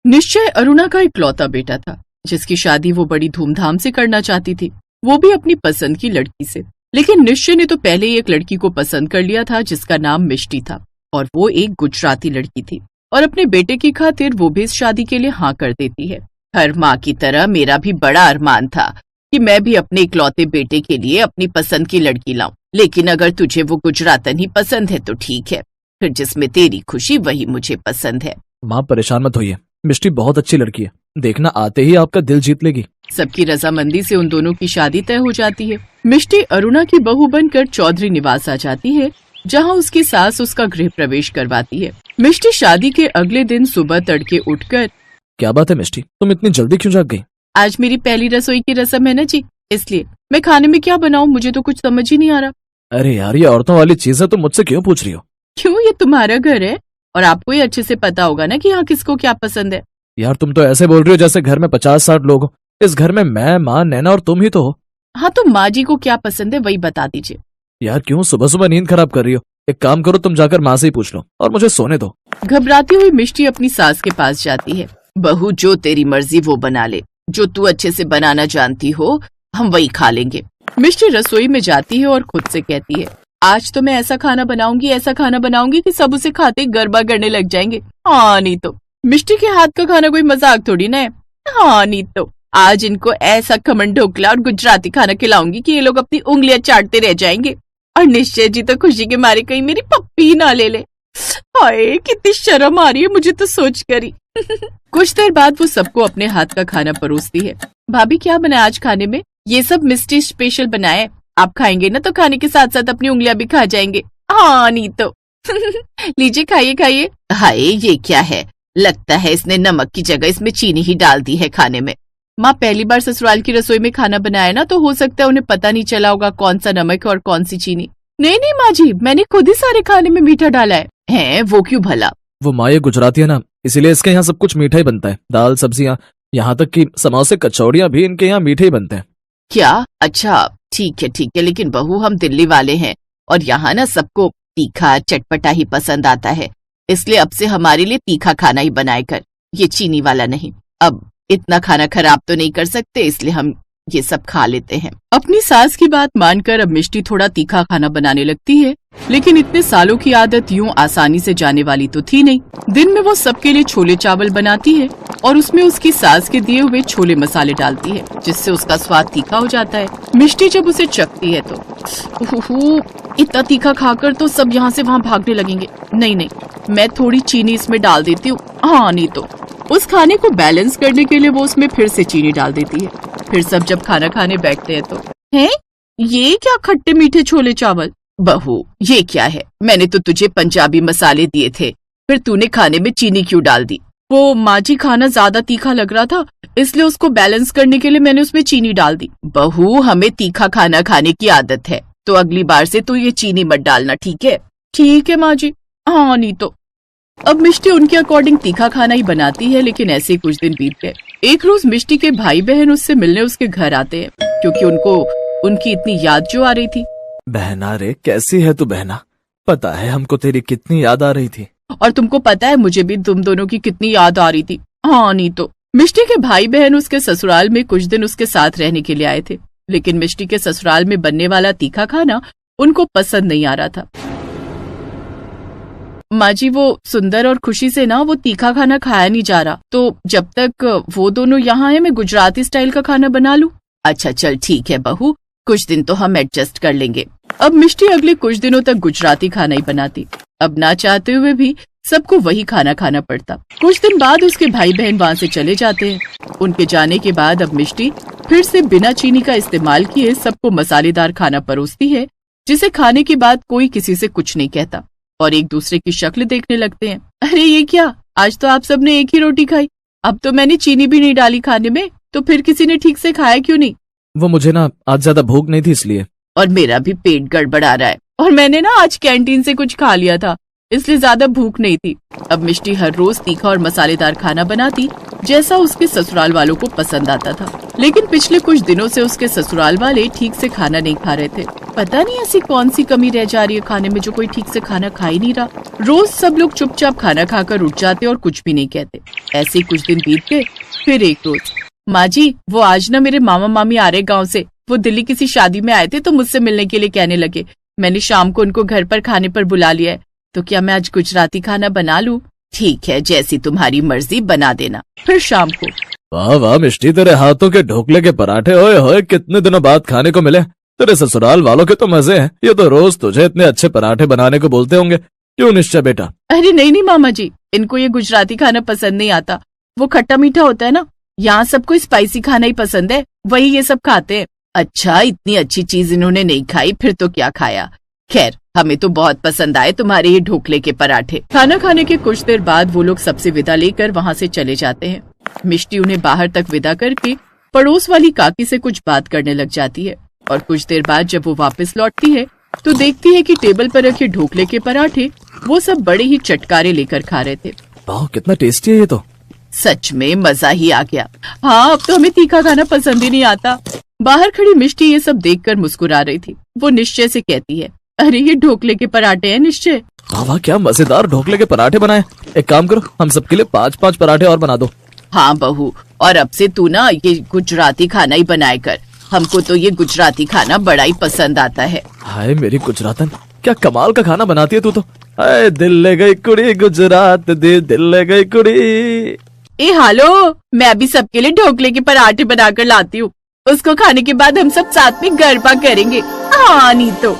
निश्चय अरुणा का इकलौता बेटा था, जिसकी शादी वो बड़ी धूमधाम से करना चाहती थी, वो भी अपनी पसंद की लड़की से। लेकिन निश्चय ने तो पहले ही एक लड़की को पसंद कर लिया था जिसका नाम मिष्टी था, और वो एक गुजराती लड़की थी, और अपने बेटे की खातिर वो भी इस शादी के लिए हाँ कर देती है। हर माँ की तरह मेरा भी बड़ा अरमान था कि मैं भी अपने इकलौते बेटे के लिए अपनी पसंद की लड़की लाऊं, लेकिन अगर तुझे वो गुजरातन ही पसंद है तो ठीक है, फिर जिसमें तेरी खुशी वही मुझे पसंद है। माँ परेशान मत होइए, मिष्टी बहुत अच्छी लड़की है, देखना आते ही आपका दिल जीत लेगी। सबकी रजामंदी से उन दोनों की शादी तय हो जाती है। मिष्टी अरुणा की बहू बनकर चौधरी निवास आ जाती है, जहाँ उसकी सास उसका गृह प्रवेश करवाती है। मिष्टी शादी के अगले दिन सुबह तड़के उठकर, क्या बात है मिष्टी, तुम इतनी जल्दी क्यों जाग गई? आज मेरी पहली रसोई की रस्म है ना जी, इसलिए मैं खाने में क्या बनाऊं मुझे तो कुछ समझ ही नहीं आ रहा। अरे यार, ये औरतों वाली चीजें तुम मुझसे क्यों पूछ रही हो? क्यों, ये तुम्हारा घर है और आपको ही अच्छे से पता होगा ना कि यहाँ किसको क्या पसंद है। यार तुम तो ऐसे बोल रही हो जैसे घर में 50-60 लोग हो। इस घर में मैं, माँ, नैना और तुम ही तो हो। हाँ तो माँ जी को क्या पसंद है वही बता दीजिए। यार क्यों सुबह सुबह नींद खराब कर रही हो? एक काम करो, तुम जाकर माँ से ही पूछ लो और मुझे सोने दो। घबराती हुई मिष्टी अपनी सास के पास जाती है। बहू, जो तेरी मर्जी वो बना ले, जो तू अच्छे से बनाना जानती हो हम वही खा लेंगे। मिष्टी रसोई में जाती है और खुद से कहती है, आज तो मैं ऐसा खाना बनाऊंगी कि सब उसे खाते गरबा करने लग जाएंगे। हाँ नहीं तो मिष्टी के हाथ का खाना कोई मजाक थोड़ी ना है। हाँ नहीं तो आज इनको ऐसा खमन ढोकला और गुजराती खाना खिलाऊंगी कि ये लोग अपनी उंगलियां चाटते रह जाएंगे, और निश्चय जी तो खुशी के मारे कहीं मेरी पप्पी ना ले ले। हाय कितनी शर्म आ रही है मुझे तो सोच कर ही। कुछ देर बाद वो सबको अपने हाथ का खाना परोसती है। भाभी क्या बनाया आज खाने में? ये सब मिस्टी स्पेशल बनाए, आप खाएंगे ना तो खाने के साथ साथ अपनी उंगलियां भी खा जाएंगे। हाँ नहीं तो लीजिए खाइए खाइए। हाय ये क्या है, लगता है इसने नमक की जगह इसमें चीनी ही डाल दी है खाने में। माँ पहली बार ससुराल की रसोई में खाना बनाया ना, तो हो सकता है उन्हें पता नहीं चला होगा कौन सा नमक है और कौन सी चीनी। नहीं माँ जी, मैंने खुद ही सारे खाने में मीठा डाला है। वो क्यों भला? वो माँ ये गुजराती है ना, इसीलिए इसके यहाँ सब कुछ मीठा ही बनता है। दाल, सब्जियाँ, यहाँ तक कि समोसे कचौड़ियाँ भी इनके यहाँ मीठे ही बनते हैं। क्या? अच्छा ठीक है, लेकिन बहू हम दिल्ली वाले हैं और यहाँ ना सबको तीखा चटपटा ही पसंद आता है, इसलिए अब से हमारे लिए तीखा खाना ही बनाए कर, ये चीनी वाला नहीं। अब इतना खाना खराब तो नहीं कर सकते, इसलिए हम ये सब खा लेते हैं। अपनी सास की बात मानकर अब मिष्टी थोड़ा तीखा खाना बनाने लगती है, लेकिन इतने सालों की आदत यूं आसानी से जाने वाली तो थी नहीं। दिन में वो सबके लिए छोले चावल बनाती है और उसमें उसकी सास के दिए हुए छोले मसाले डालती है, जिससे उसका स्वाद तीखा हो जाता है। मिष्टी जब उसे चखती है तो इतना तीखा खाकर तो सब यहाँ से वहाँ भागने लगेंगे। नहीं, मैं थोड़ी चीनी इसमें डाल देती हूँ। हाँ नहीं तो उस खाने को बैलेंस करने के लिए वो उसमें फिर से चीनी डाल देती है। फिर सब जब खाना खाने बैठते हैं तो हैं, ये क्या खट्टे मीठे छोले चावल? बहू ये क्या है, मैंने तो तुझे पंजाबी मसाले दिए थे, फिर तूने खाने में चीनी क्यों डाल दी? वो माँ जी खाना ज्यादा तीखा लग रहा था, इसलिए उसको बैलेंस करने के लिए मैंने उसमें चीनी डाल दी। बहू हमें तीखा खाना खाने की आदत है, तो अगली बार से तू ये चीनी मत डालना, ठीक है? ठीक है माँ जी। हाँ नहीं तो अब मिष्टी उनके अकॉर्डिंग तीखा खाना ही बनाती है, लेकिन ऐसे कुछ दिन बीत गए। एक रोज मिष्टी के भाई बहन उससे मिलने उसके घर आते हैं, क्योंकि उनको उनकी इतनी याद जो आ रही थी। बहना रे, कैसी है तू बहना? पता है हमको तेरी कितनी याद आ रही थी। और तुमको पता है मुझे भी तुम दोनों की कितनी याद आ रही थी। हाँ नहीं तो मिष्टी के भाई बहन उसके ससुराल में कुछ दिन उसके साथ रहने के लिए आए थे, लेकिन मिष्टी के ससुराल में बनने वाला तीखा खाना उनको पसंद नहीं आ रहा था। माँ जी वो सुंदर और खुशी से ना वो तीखा खाना खाया नहीं जा रहा, तो जब तक वो दोनों यहाँ है मैं गुजराती स्टाइल का खाना बना लूं। अच्छा चल ठीक है बहू, कुछ दिन तो हम एडजस्ट कर लेंगे। अब मिष्टी अगले कुछ दिनों तक गुजराती खाना ही बनाती। अब ना चाहते हुए भी सबको वही खाना खाना पड़ता। कुछ दिन बाद उसके भाई बहन वहाँ से चले जाते हैं। उनके जाने के बाद अब मिष्टी फिर से बिना चीनी का इस्तेमाल किए सबको मसालेदार खाना परोसती है, जिसे खाने के बाद कोई किसी से कुछ नहीं कहता और एक दूसरे की शक्ल देखने लगते हैं। अरे ये क्या, आज तो आप सबने एक ही रोटी खाई, अब तो मैंने चीनी भी नहीं डाली खाने में, तो फिर किसी ने ठीक से खाया क्यों नहीं? वो मुझे ना आज ज्यादा भूख नहीं थी इसलिए। और मेरा भी पेट गड़बड़ा रहा है, और मैंने ना आज कैंटीन से कुछ खा लिया था, इसलिए ज्यादा भूख नहीं थी। अब मिष्टी हर रोज तीखा और मसालेदार खाना बनाती, जैसा उसके ससुराल वालों को पसंद आता था। लेकिन पिछले कुछ दिनों से उसके ससुराल वाले ठीक से खाना नहीं खा रहे थे। पता नहीं ऐसी कौन सी कमी रह जा रही है खाने में जो कोई ठीक से खाना खा ही नहीं रहा। रोज सब लोग चुपचाप खाना खाकर उठ जाते और कुछ भी नहीं कहते। ऐसे ही कुछ दिन बीत गए। फिर एक रोज, माँ जी वो आज ना मेरे मामा मामी आ रहे गाँव से। वो दिल्ली किसी शादी में आए थे तो मुझसे मिलने के लिए कहने लगे। मैंने शाम को उनको घर पर खाने पर बुला लिया है, तो क्या मैं आज गुजराती खाना बना लूं? ठीक है, जैसी तुम्हारी मर्जी, बना देना। फिर शाम को, वाह वाह मिष्टी, तेरे हाथों के ढोकले के पराठे, ओए होए कितने दिनों बाद खाने को मिले। तेरे ससुराल वालों के तो मजे हैं, ये तो रोज तुझे इतने अच्छे पराठे बनाने को बोलते होंगे, क्यों निश्चय बेटा? अरे नहीं नहीं मामा जी, इनको ये गुजराती खाना पसंद नहीं आता। वो खट्टा मीठा होता है ना, यहाँ सबको स्पाइसी खाना ही पसंद है, वही ये सब खाते हैं। अच्छा, इतनी अच्छी चीज इन्होंने नहीं खाई, फिर तो क्या खाया। खैर, हमें तो बहुत पसंद आए तुम्हारे ये ढोकले के पराठे। खाना खाने के कुछ देर बाद वो लोग सबसे विदा लेकर वहाँ से चले जाते हैं। मिष्टी उन्हें बाहर तक विदा करके पड़ोस वाली काकी से कुछ बात करने लग जाती है। और कुछ देर बाद जब वो वापस लौटती है तो देखती है कि टेबल पर रखे ढोकले के पराठे वो सब बड़े ही चटकारे लेकर खा रहे थे। वाह कितना टेस्टी है ये तो। सच में मजा ही आ गया। हाँ, अब तो हमें तीखा खाना पसंद ही नहीं आता। बाहर खड़ी मिष्टी ये सब देखकर मुस्कुरा रही थी। वो निश्चय से कहती है, अरे ये ढोकले के पराठे हैं निश्चय। वाह वाह क्या मजेदार ढोकले के पराठे बनाए। एक काम करो, हम सबके लिए 5-5 पराठे और बना दो। हाँ बहू, और अब से तू ना ये गुजराती खाना ही बनाए कर। हमको तो ये गुजराती खाना बड़ा ही पसंद आता है। हाय मेरी गुजरातन, क्या कमाल का खाना बनाती है तू तो। हाय दिल ले गई कुड़ी गुजरात दी, दिल ले गई कुड़ी। ए हालो, मैं भी सबके लिए ढोकले के पराठे बनाकर लाती हूँ। उसको खाने के बाद हम सब साथ में गरबा करेंगे। हाँ नहीं तो।